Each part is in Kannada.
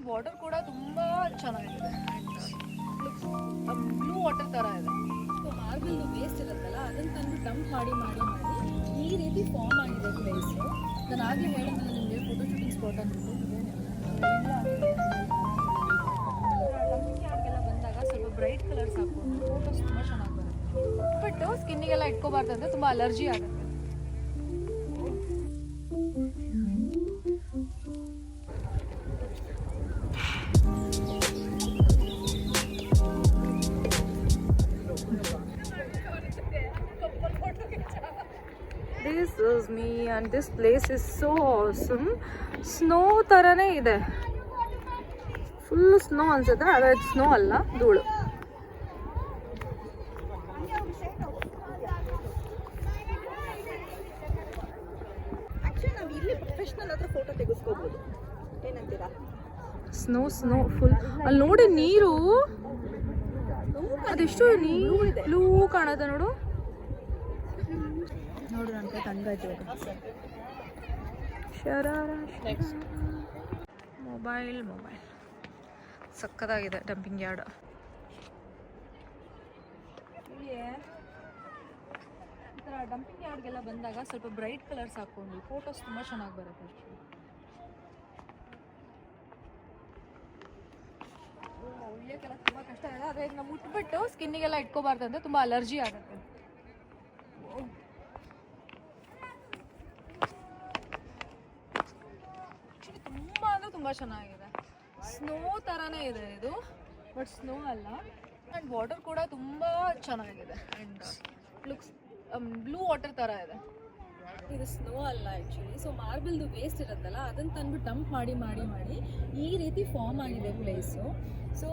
ವಾಟರ್ ಕೂಡ ತುಂಬಾ ಚೆನ್ನಾಗಿದೆ. ಬ್ಲೂ ವಾಟರ್ ತರ ಇದೆ. ಮಾರ್ಬಲ್ ವೇಸ್ಟ್ ಇರುತ್ತಲ್ಲ ಅದನ್ನ ತಂದು ಡಂಪ್ ಮಾಡಿ ಮಾಡಿ ಮಾಡಿ ಈ ರೀತಿ ಫಾರ್ಮ್ ಆಗಿದೆ ಪ್ಲೇಸ್. ನಾನು ಆಗಲೇ ಹೇಳಿದ್ನಲ್ಲ ನಿಮಗೆ ಫೋಟೋ ಶೂಟಿಂಗ್ ಸ್ಪಾಟ್ ಅಂದ್ಬಿಟ್ಟು. ಡಂಪಿಂಗ್ ಯಾರ್ಡ್ಗೆಲ್ಲ ಬಂದಾಗ ಸ್ವಲ್ಪ ಬ್ರೈಟ್ ಕಲರ್ಸ್ ಹಾಕೊಂಡು ಫೋಟೋಸ್ ತುಂಬ ಚೆನ್ನಾಗಿ ಬರುತ್ತೆ. ಬಟ್ ಸ್ಕಿನ್ನಿಗೆಲ್ಲ ಇಟ್ಕೋಬಾರ್ದು ಅಂದರೆ ತುಂಬ ಅಲರ್ಜಿ ಆಗುತ್ತೆ. This is me and this place is so awesome. Snow ತರನೇ ಇದೆ. ಫುಲ್ ಸ್ನೋ ಅನ್ಸುತ್ತೆ, ಅದೇ ಸ್ನೋ ಅಲ್ಲ, ಧೂಳು. Snow snow full. ಅಲ್ಲಿ ನೋಡಿ ನೀರು, ಅದೆಷ್ಟು ನೀರು ಬ್ಲೂ ಕಾಣುತ್ತೆ ನೋಡು. ನೋಡು ನನ್ನ ಕೈ ತಂಗಾಯ್ತು. ಮೊಬೈಲ್ ಸಕ್ಕತ್ತಾಗಿದೆ ಡಂಪಿಂಗ್ ಯಾರ್ಡ್. ಈ ಥರ ಡಂಪಿಂಗ್ ಯಾರ್ಡ್ಗೆಲ್ಲ ಬಂದಾಗ ಸ್ವಲ್ಪ ಬ್ರೈಟ್ ಕಲರ್ಸ್ ಹಾಕೊಂಡು ಫೋಟೋಸ್ ತುಂಬ ಚೆನ್ನಾಗಿ ಬರುತ್ತೆ. ಉಳಿಯೋಕ್ಕೆಲ್ಲ ತುಂಬ ಕಷ್ಟ ಇದೆ. ಆದರೆ ಈಗ ನಾವು ಮುಟ್ಬಿಟ್ಟು ಸ್ಕಿನ್ನಿಗೆಲ್ಲ ಇಟ್ಕೋಬಾರ್ದು ಅಂದರೆ ತುಂಬ ಅಲರ್ಜಿ ಆಗುತ್ತೆ. ತುಂಬ ಅಂದರೆ ತುಂಬ ಚೆನ್ನಾಗಿದೆ. ಸ್ನೋ ಥರನೇ ಇದೆ ಇದು, ಬಟ್ ಸ್ನೋ ಅಲ್ಲ. ಆ್ಯಂಡ್ ವಾಟರ್ ಕೂಡ ತುಂಬ ಚೆನ್ನಾಗಿದೆ. ಆ್ಯಂಡ್ ಲುಕ್ಸ್ ಬ್ಲೂ ವಾಟರ್ ಥರ ಇದೆ. ಇದು ಸ್ನೋ ಅಲ್ಲ ಆ್ಯಕ್ಚುಲಿ. ಸೊ ಮಾರ್ಬಲ್ದು ವೇಸ್ಟ್ ಇರುತ್ತಲ್ಲ ಅದನ್ನು ತಂದ್ಬಿಟ್ಟು ಡಂಪ್ ಮಾಡಿ ಮಾಡಿ ಮಾಡಿ ಈ ರೀತಿ ಫಾರ್ಮ್ ಆಗಿದೆ ಪ್ಲೇಸು. ಸೊ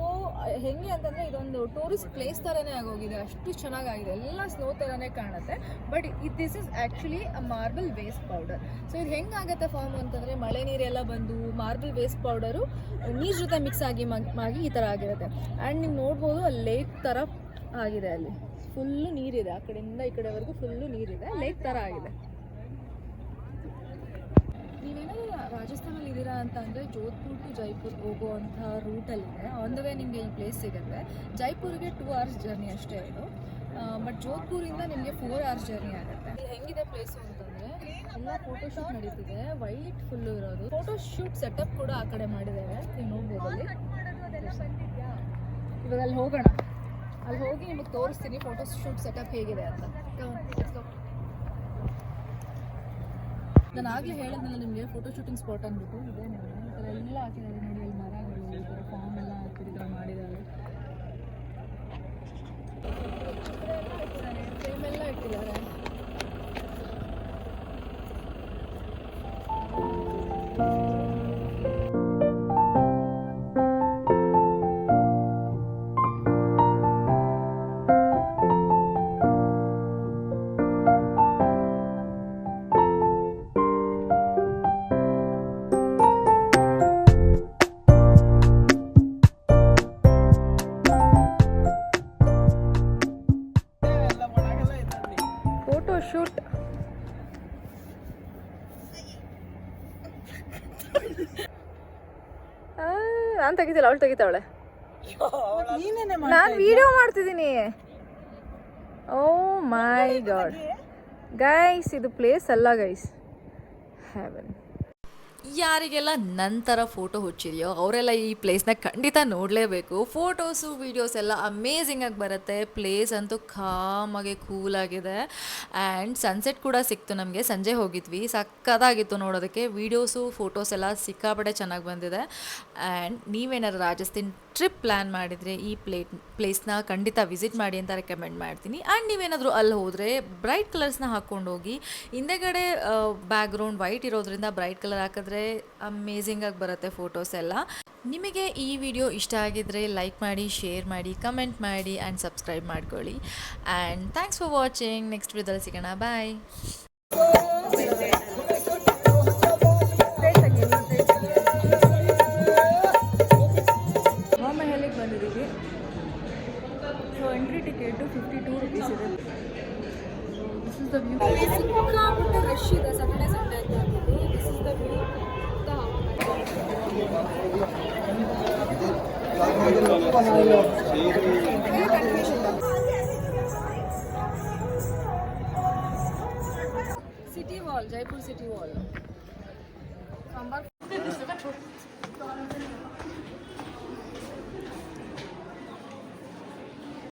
ಹೆಂಗೆ ಅಂತಂದರೆ ಇದೊಂದು ಟೂರಿಸ್ಟ್ ಪ್ಲೇಸ್ ಥರನೇ ಆಗೋಗಿದೆ. ಅಷ್ಟು ಚೆನ್ನಾಗಾಗಿದೆ, ಎಲ್ಲ ಸ್ನೋ ಥರನೇ ಕಾಣುತ್ತೆ. But this is actually a marble waste powder. So ಇದು ಹೆಂಗಾಗುತ್ತೆ ಫಾರ್ಮ್ ಅಂತಂದರೆ ಮಳೆ ನೀರೆಲ್ಲ ಬಂದು ಮಾರ್ಬಲ್ ವೇಸ್ಟ್ ಪೌಡರು ನೀರು ಜೊತೆ ಮಿಕ್ಸ್ ಆಗಿ ಮಾಗಿ ಈ ಥರ ಆಗಿರುತ್ತೆ. ಆ್ಯಂಡ್ ನೀವು ನೋಡ್ಬೋದು ಅಲ್ಲಿ ಲೇಕ್ ಥರ ಆಗಿದೆ. ಅಲ್ಲಿ ಫುಲ್ಲು ನೀರಿದೆ, ಆ ಕಡೆಯಿಂದ ಈ ಕಡೆವರೆಗೂ ಫುಲ್ಲು ನೀರಿದೆ, ಲೇಕ್ ಥರ ಆಗಿದೆ. ನೀವೇನಾದರೂ ರಾಜಸ್ಥಾನಲ್ಲಿ ಇದ್ದೀರಾ ಅಂತ ಅಂದರೆ ಜೋಧ್ಪುರ್ ಟು ಜೈಪುರ್ ಹೋಗುವಂಥ ರೂಟಲ್ಲಿದೆ. ಆನ್ ದ ವೇ ನಿಮಗೆ ಈ ಪ್ಲೇಸ್ ಸಿಗುತ್ತೆ. ಜೈಪುರ್ಗೆ 2 hours ಜರ್ನಿ ಅಷ್ಟೇ ಇದು. ಬಟ್ ಜೋಧ್ಪುರಿಂದ ನಿಮಗೆ 4 hours ಜರ್ನಿ ಆಗುತ್ತೆ. ಇದು ಹೆಂಗಿದೆ ಪ್ಲೇಸು ಅಂತಂದರೆ ಎಲ್ಲ ಫೋಟೋಶೂಟ್ ನಡೀತಿದೆ. ವೈಟ್ ಫುಲ್ಲು ಇರೋದು. ಫೋಟೋಶೂಟ್ ಸೆಟಪ್ ಕೂಡ ಆ ಕಡೆ ಮಾಡಿದ್ದಾರೆ, ನೀವು ನೋಡ್ಬೋದು ಅಲ್ಲಿ. ಇವಾಗ ಅಲ್ಲಿ ಹೋಗೋಣ, ಅಲ್ಲಿ ಹೋಗಿ ನಿಮಗೆ ತೋರಿಸ್ತೀನಿ ಫೋಟೋಶೂಟ್ ಸೆಟಪ್ ಹೇಗಿದೆ ಅಂತ. ನಾನು ಆಗಲೇ ಹೇಳಿದ್ನಲ್ಲ ನಿಮಗೆ ಫೋಟೋ ಶೂಟಿಂಗ್ ಸ್ಪಾಟ್ ಅಂದ್ಬಿಟ್ಟು. ಇದೆ ನೋಡಿ, ಈ ಥರ ಎಲ್ಲ ಹಾಕಿದ್ದಾರೆ ನೋಡಿ. ಅಲ್ಲಿ ಮರಗಳು, ಈ ಥರ ಫಾರ್ಮ್ ಎಲ್ಲ ಹಾಕಿದ್ದಾರೆ, ಮಾಡಿದ್ದಾರೆ. ಫ್ರೇಮ್ ಎಲ್ಲ ಇಟ್ಟಿದ್ದಾರೆ. ಶೂಟ್ ನಾನು ತೆಗಿತಿಲ್ಲ, ಅವಳು ತೆಗಿತಾವಳೆ. ನಾನು ವಿಡಿಯೋ ಮಾಡ್ತಿದ್ದೀನಿ. ಓ ಮೈ ಗಾಡ್ ಗೈಸ್, ಇದು ಪ್ಲೇಸ್ ಅಲ್ಲ ಗೈಸ್, ಹೆವೆನ್. ಯಾರಿಗೆಲ್ಲ ನಂತರ ಫೋಟೋ ಹುಚ್ಚಿದೆಯೋ ಅವರೆಲ್ಲ ಈ ಪ್ಲೇಸ್ನ ಖಂಡಿತ ನೋಡಲೇಬೇಕು. ಫೋಟೋಸು ವೀಡಿಯೋಸ್ ಎಲ್ಲ ಅಮೇಝಿಂಗಾಗಿ ಬರುತ್ತೆ. ಪ್ಲೇಸ್ ಅಂತೂ ಕಾಮಾಗಿ ಕೂಲಾಗಿದೆ. ಆ್ಯಂಡ್ ಸನ್ಸೆಟ್ ಕೂಡ ಸಿಕ್ತು ನಮಗೆ. ಸಂಜೆ ಹೋಗಿದ್ವಿ, ಸಕ್ಕತ್ತಾಗಿತ್ತು ನೋಡೋದಕ್ಕೆ. ವೀಡಿಯೋಸು ಫೋಟೋಸ್ ಎಲ್ಲ ಸಿಕ್ಕಾಪಟ್ಟೆ ಚೆನ್ನಾಗಿ ಬಂದಿದೆ. ಆ್ಯಂಡ್ ನೀವೇನಾದ್ರು ರಾಜಸ್ಥಾನ್ ಟ್ರಿಪ್ ಪ್ಲ್ಯಾನ್ ಮಾಡಿದರೆ ಈ ಪ್ಲೇಸ್ನ ಖಂಡಿತ ವಿಸಿಟ್ ಮಾಡಿ ಅಂತ ರೆಕಮೆಂಡ್ ಮಾಡ್ತೀನಿ. ಆ್ಯಂಡ್ ನೀವೇನಾದರೂ ಅಲ್ಲಿ ಹೋದರೆ ಬ್ರೈಟ್ ಕಲರ್ಸ್ನ ಹಾಕ್ಕೊಂಡು ಹೋಗಿ. ಹಿಂದೆಗಡೆ ಬ್ಯಾಕ್ಗ್ರೌಂಡ್ ವೈಟ್ ಇರೋದ್ರಿಂದ ಬ್ರೈಟ್ ಕಲರ್ ಹಾಕಿದ್ರೆ ಅಮೇಝಿಂಗಾಗಿ ಬರುತ್ತೆ ಫೋಟೋಸ್ ಎಲ್ಲ. ನಿಮಗೆ ಈ ವಿಡಿಯೋ ಇಷ್ಟ ಆಗಿದ್ರೆ ಲೈಕ್ ಮಾಡಿ, ಶೇರ್ ಮಾಡಿ, ಕಮೆಂಟ್ ಮಾಡಿ ಆ್ಯಂಡ್ ಸಬ್ಸ್ಕ್ರೈಬ್ ಮಾಡ್ಕೊಳ್ಳಿ. And thanks for watching. Next ವಿಡಿಯೋದಲ್ಲಿ ಸಿಗೋಣ. ಬಾಯ್. ಬಂದಿದ್ದೀವಿ. ಸೊ ಎಂಟ್ರಿ ಟಿಕೆಟು 52 rupees ಇದೆ. This is the view. ಸಿಕ್ಕಾಪಟ್ಟೆ ರಶ್ ಇದೆ ಸ್ಯಾಟರ್ಡೆ ಸಂಡೇ ಅಂತ. This is the view. City wall, Jaipur city wall.